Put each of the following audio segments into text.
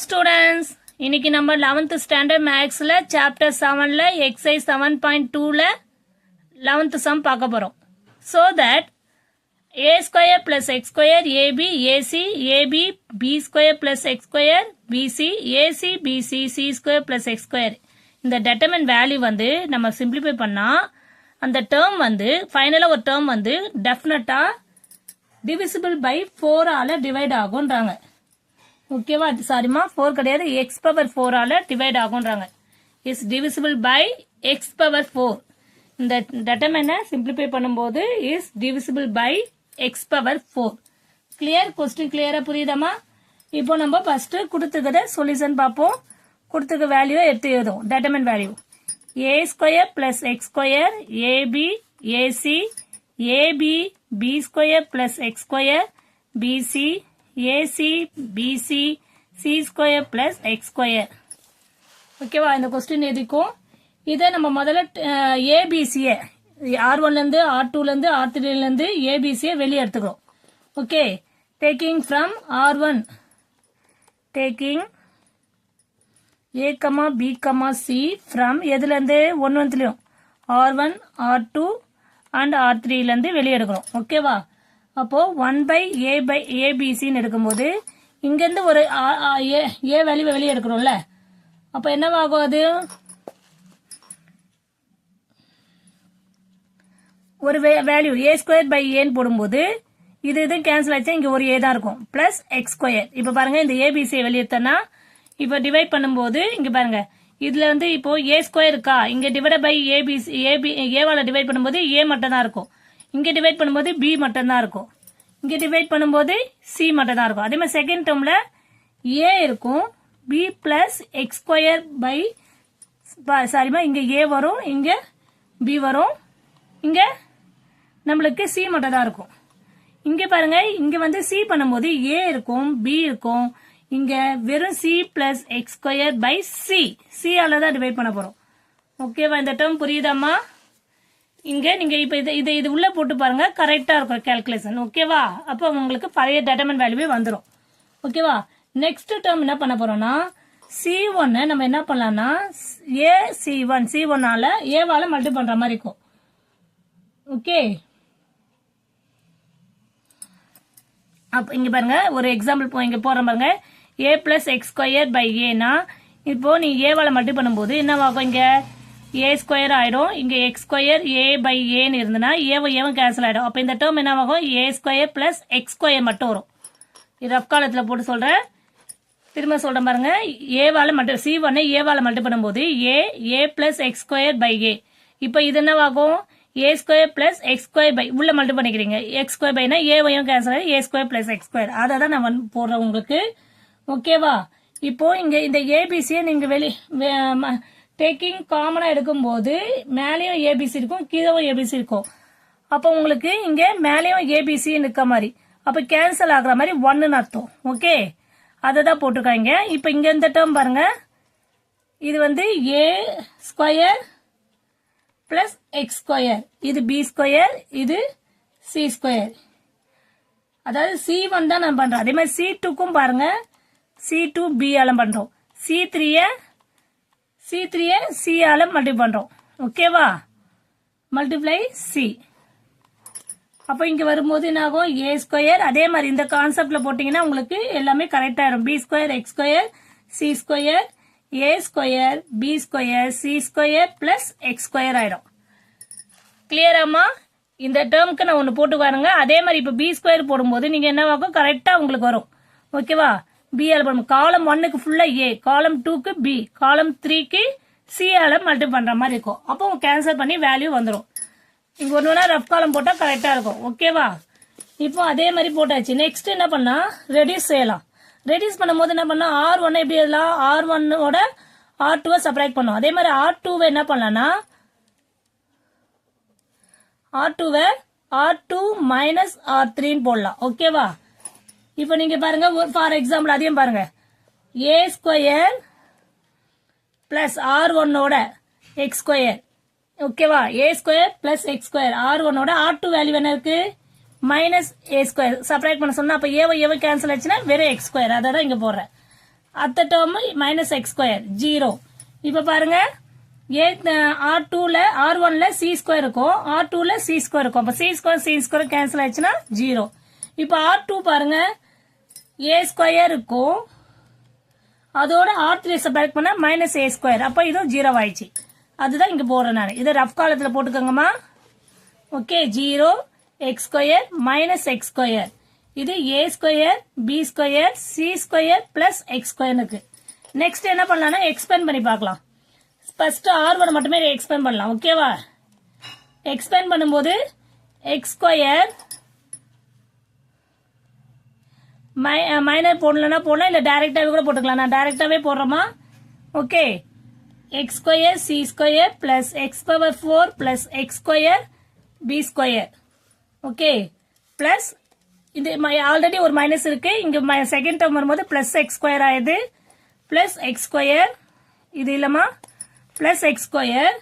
Students, இன்னைக்கு நம்ம 11th standard மேக்ஸ்ல சாப்டர் 7ல எக்ஸசைஸ் 7.2ல 11th சம் பார்க்க போறோம். So that a square plus x square ab ac ab b square plus x square bc ac bc c square plus x square இந்த determine value வந்து நம்ம simplify பண்ணா அந்த டேர்ம் வந்து ஃபைனலா ஒரு டேர்ம் வந்து டெஃபினட்டா divisible by 4 ஆல டிவைட் ஆகும்ன்றாங்க. ஓகேவா? சாரிமா 4 கிடையாது, x பவர் 4 ஆல டிவைட் ஆகும்ன்றாங்க. Is divisible by x power 4. இந்த டெட்டர்மைனை சிம்பிளிஃபை பண்ணும்போது is divisible by x power 4. Clear? Question கிளியரா புரியுதாமா? இப்போ நம்ம ஃபர்ஸ்ட் கொடுத்துக்கிற சொல்யூஷன் பார்ப்போம். கொடுத்துக்க வேல்யூ எடுத்து எழுதும். Determine value a square plus x square ab ac ab b square plus x square bc AC BC C square plus X square. ஓகேவா? இந்த question எதுக்கும் இதை நம்ம முதல்ல ABC R1ல இருந்து R2ல இருந்து R3ல இருந்து ABC வெளியே எடுத்துக்கிறோம். Okay, taking from R1 taking A, B, C from எதுல இருந்து ஒன்னுலயும் R1 R2 அண்ட் R3ல இருந்து வெளியே எடுக்கிறோம். ஓகேவா? அப்போ 1 by ABC எடுக்கும்போது இங்கிருந்து ஒரு A வேல்யூ வெளியே எடுக்கிறோம்ல, அப்ப என்னவாகும்? அது ஒரு வேல்யூ a ஸ்கொயர் பை ஏன்னு போடும்போது இது கேன்சல் ஆச்சா இங்க ஒரு a தான் இருக்கும் பிளஸ் எக்ஸ் ஸ்கொயர். இப்ப பாருங்க, இந்த ஏபிசி வெளியேத்தனா இப்ப டிவைட் பண்ணும்போது இங்க பாருங்க, இதுல வந்து இப்போ a ஸ்கொயர் இருக்கா, இங்க டிவைட் பை ஏபிசி ஏவால டிவைட் பண்ணும்போது a மட்டும் தான் இருக்கும், இங்க டிவைட் பண்ணும்போது b மட்டும் தான் இருக்கும், இங்க டிவைட் பண்ணும்போது c மட்டும் தான் இருக்கும். அதே மாதிரி செகண்ட் டேர்ம்ல a இருக்கும், b plus x square by சாரிமா இங்க a வரும், இங்க b வரும், இங்க நம்மளுக்கு c மட்டும் தான் இருக்கும். இங்க பாருங்க, இங்க வந்து c பண்ணும்போது a இருக்கும், b இருக்கும், இங்க வெறும் c plus x square by c ஆல தான் டிவைட் பண்ண போறோம். ஓகேவா? இந்த டேர்ம் புரியுதாமா? இங்க நீங்க இப்ப இது உள்ள போட்டு பாருங்க, கரெக்டா இருக்கும் கால்குலேஷன். ஓகேவா? அப்ப உங்களுக்கு பழைய டெட்டர்மைன் வேல்யூவே வந்துடும். ஓகேவா? நெக்ஸ்ட் டேர்ம் என்ன பண்ண போறோம்னா C1 நம்ம என்ன பண்ணலாம்னா C1 ஆல ஏவால மல்டி பண்ற மாதிரி இருக்கும். ஓகே, அப்ப இங்க பாருங்க ஒரு எக்ஸாம்பிள் இங்க போற பாருங்க, a plus x square by ஏனா இப்போ நீ ஏவால மல்டி பண்ணும்போது என்னவாகும்? இங்க a ஸ்கொயர் ஆயிடும், இங்க எக்ஸ் ஸ்கொயர் a பை ஏன்னு இருந்ததுன்னா ஏவும் கேன்சல் ஆயிடும். அப்ப இந்த டேர்ம் என்னவாகும்? a square plus x square மட்டும் வரும். இது ரஃப் காலத்துல போட்டு சொல்றேன், திரும்ப சொல்றேன் பாருங்க. ஏவால மட்டும் C1 ஏவால மல்டி பண்ணும்போது a plus x square by a. இப்ப இது என்னவாகும்? a square plus x square by உள்ள மல்டி பண்ணிக்கிறீங்க, எக்ஸ் ஸ்கொயர் பைனா ஏவையும் கேன்சல் ஆயிடும், a square plus x square. அதை தான் நான் போடுறேன் உங்களுக்கு. ஓகேவா? இப்போ இங்க இந்த ஏபிசியை நீங்க டேக்கிங் காமனா எடுக்கும்போது மேலேயும் ஏபிசி இருக்கும், கீழவும் ஏபிசி இருக்கும். அப்போ உங்களுக்கு இங்க மேலேயும் ஏபிசி இருக்க மாதிரி, அப்ப கேன்சல் ஆகுற மாதிரி 1ன்னு அர்த்தம். ஓகே, அதை தான் போட்டிருக்காங்க. இப்ப இங்க இந்த டேர்ம் பாருங்க, இது வந்து a square plus x square, இது b ஸ்கொயர், இது c ஸ்கொயர். அதாவது C1 தான் நான் பண்றேன். அதே மாதிரி C2க்கும் பாருங்க, C2 b ஆல பண்றோம், C3 C ஆல மல்டி பண்றோம். ஓகேவா? Multiply C. அப்ப இங்க வரும்போது என்ன ஆகும்? a square. அதே மாதிரி இந்த கான்செப்ட்ல போட்டீங்கன்னா உங்களுக்கு எல்லாமே கரெக்டா இருக்கும். b square x square c square a square b square c square plus x square ஆயிடும். கிளியராமா? இந்த டேர்முக்கு நான் ஒன்னு போட்டு பாருங்க. அதே மாதிரி இப்ப b ஸ்கொயர் போடும்போது நீங்க என்னவாகும்? கரெக்டா உங்களுக்கு வரும். ஓகேவா? b ஆல பண்ணும். காலம் 1க்கு ஃபுல்லா a, காலம் 2க்கு b, காலம் 3க்கு c ஆல மல்டி பண்ற மாதிரி இருக்கும். அப்போ கேன்சல் பண்ணி வேல்யூ வந்துடும். இங்க ஒன்னு ரஃப் காலம் போட்டா கரெக்டா இருக்கும். ஓகேவா? இப்போ அதே மாதிரி போட்டாச்சு. நெக்ஸ்ட் என்ன பண்ணா ரெடியூஸ் செய்யலாம். ரெடியூஸ் பண்ணும்போது என்ன பண்ணா R1 எப்படி எழுதலாம்? R1ஓட R2 சப்ராக்ட் பண்ணும். அதே மாதிரி R2 என்ன பண்ணலாம்னா R2 R2 மைனஸ் R3 போடலாம். ஓகேவா? இப்ப நீங்க பாருங்க, ஃபார் எக்ஸாம்பிள் அதையும் பாருங்க, a ஸ்கொயர் பிளஸ் R1ஓட எக்ஸ் ஸ்கொயர். ஓகேவா? a square plus x square, R1ஓட R2 வேல்யூ என்ன இருக்கு? Minus a square. சப்ராக்ட் பண்ண சொன்னா அப்ப ஏவை கேன்சல் ஆச்சுன்னா வெறும் எக்ஸ் ஸ்கொயர். அதை தான் இங்க போடுறேன். அடுத்த டேர்ம் மைனஸ் எக்ஸ் ஸ்கொயர் 0. இப்ப பாருங்க R2ல R1ல சி ஸ்கொயர் இருக்கும், R2ல சி ஸ்கொயர் இருக்கும். அப்ப சி ஸ்கொயர் கேன்சல் ஆயிடுச்சுன்னா 0. இப்ப R2 பாருங்க ஏ ஸ்கொயர் இருக்கும், அதோட R3 சப்ட்ராக்ட் பண்ணா மைனஸ் ஏ ஸ்கொயர். அப்ப இதுவும் 0 ஆயிடுச்சு. அதுதான் இங்க போடுறேன் நான். இதை ரஃப் காலத்துல போட்டுக்கோங்கம்மா. Okay, 0 x square minus x square. இது a square b square c square plus x ஸ்கொயருக்கு. நெக்ஸ்ட் என்ன பண்ணலாம்னா எக்ஸ்பேண்ட் பண்ணி பார்க்கலாம். ஃபர்ஸ்ட் R1 மட்டுமே எக்ஸ்பேண்ட் பண்ணலாம். ஓகேவா? எக்ஸ்பேண்ட் பண்ணும்போது எக்ஸ் ஸ்கொயர் மைனர் போடலன்னா போடலாம், இல்ல டைரக்டாவே கூட போட்டுக்கலாம். நான் டைரக்டாவே போடுறோமா? Okay, x square c square plus x power 4 plus x square b square. Okay, plus இது ஆல்ரெடி ஒரு மைனஸ் இருக்கு, இங்க செகண்ட் டேர்ம் வரும்போது பிளஸ் எக்ஸ் ஸ்கொயர் ஆயுது, பிளஸ் எக்ஸ் ஸ்கொயர், இது இல்லமா பிளஸ் எக்ஸ் ஸ்கொயர்.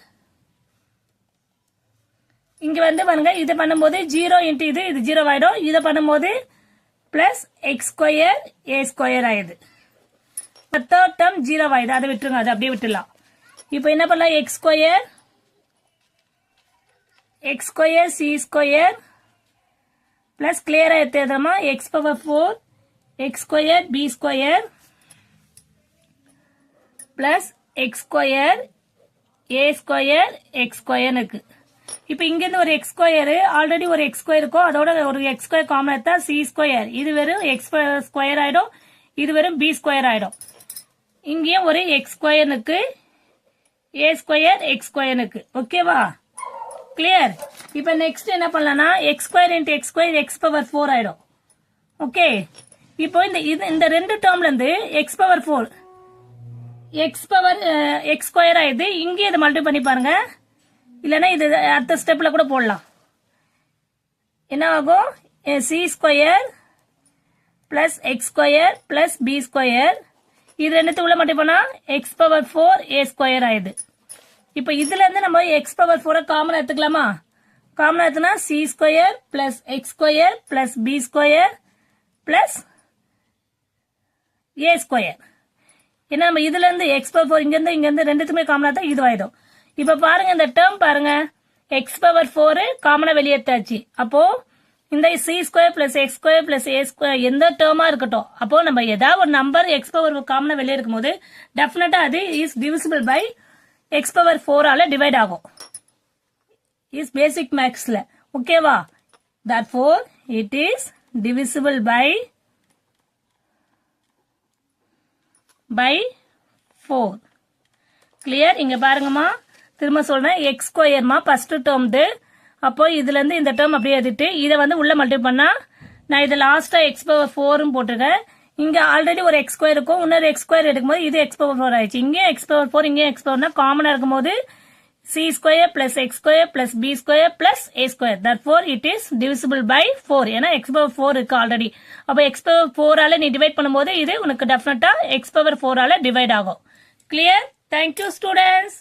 இங்க வந்து பாருங்க, இது பண்ணும்போது 0 இன்ட்டு இது 0 ஆயிடும். இதை பண்ணும்போது plus x square a square ஆயுது. தேர்ட் டேர்ம் 0 ஆயுது, அதை விட்டுருங்க, அதை அப்படியே விட்டுலாம். இப்போ என்ன பண்ணலாம், x square c square plus கிளியரா எடுத்துமா x power 4 x square b square plus x square a square x square இருக்கு. இப்ப இங்க இருந்து ஒரு எக்ஸ் ஸ்கொயர் ஆல்ரெடி ஒரு எக்ஸ் ஸ்கொயர் இருக்கும், அதோட ஒரு எக்ஸ் ஸ்கொயர் காமன் எடுத்தா சி ஸ்கொயர், இது வெறும் எக்ஸ் ஸ்கொயர் ஆயிடும், இது வெறும் பி ஸ்கொயர் ஆயிடும். இங்கேயும் ஒரு எக்ஸ் ஸ்கொயர் இருக்கு, ஏ ஸ்கொயர் எக்ஸ் ஸ்கொயர் இருக்கு. ஓகேவா? கிளியர்? இப்ப நெக்ஸ்ட் என்ன பண்ணலாம்னா X square into X square X power 4 ஆயிடும். ஓகே, இப்போ இந்த ரெண்டு டேர்ம்ல இருந்து X power 4 X power X square ஆயிடுது. இங்கே இதை மல்டிப்ளை பண்ணி பாருங்க, இல்லைன்னா இது அடுத்த ஸ்டெப்ல கூட போடலாம். என்ன ஆகும், C square plus x square plus B square, இது ரெண்டுத்து உள்ள மல்டிப்ளை பண்ணா எக்ஸ் பவர் 4 ஏ ஸ்கொயர் ஆயிடுது. இப்ப இதுல இருந்து நம்ம எக்ஸ் பவர் 4 காமன் எடுத்துக்கலாமா? காமன் எடுத்துனா c square plus x square plus B square plus a square. ஏன்னா நம்ம இதுல இருந்து எக்ஸ் பவர் 4 இங்க இருந்து ரெண்டுத்துமே காமனா தான் இது ஆயிடும். இப்ப பாருங்க, இந்த டேர்ம் பாருங்க, எக்ஸ் பவர் 4 காமனா வெளியேற்றாச்சு. அப்போ இந்த c square plus x square plus a square எந்த டேர்மா இருக்கட்டும், அப்போ நம்ம ஏதாவது ஒரு நம்பர் எக்ஸ் பவர் காமனா வெளியே இருக்கும் போது டெஃபினட்டா அது is divisible by x power 4 ஆல டிவைட் ஆகும். இஸ் பேசிக் மேக்ஸ்ல. ஓகேவா? therefore it is divisible by 4. Clear? இங்க பாருங்கம்மா, திரும்ப சொல்றேன், எக்ஸ் ஸ்கொயர்மா ஃபர்ஸ்ட் டேர்ம். அப்போ இதுல இருந்து இந்த டேர்ம் அப்படியே எழுதிட்டு இதை வந்து உள்ள மல்டிப்ளை பண்ணா நான் இது லாஸ்டா எக்ஸ் பவர் 4 போட்டுருக்கேன். இங்க ஆல்ரெடி ஒரு எக்ஸ் ஸ்கொயர் இருக்கும், இன்னொரு எக்ஸ் ஸ்கொயர் எடுக்கும்போது இது எக்ஸ் பவர் 4 ஆயிடுச்சு. இங்கே எக்ஸ் பவர் 4 இங்கே எக்ஸ் பவர் காமனா இருக்கும்போது c square plus x square plus B square plus a square. therefore it is divisible by 4. ஏன்னா எக்ஸ் பவர் 4 இருக்கு ஆல்ரெடி. அப்ப எக்ஸ் பவர் 4 ஆல நீ டிவைட் பண்ணும்போது இது உனக்கு டெஃபினட்டா எக்ஸ் பவர் 4 ஆல டிவைட் ஆகும். கிளியர்? Thank you students.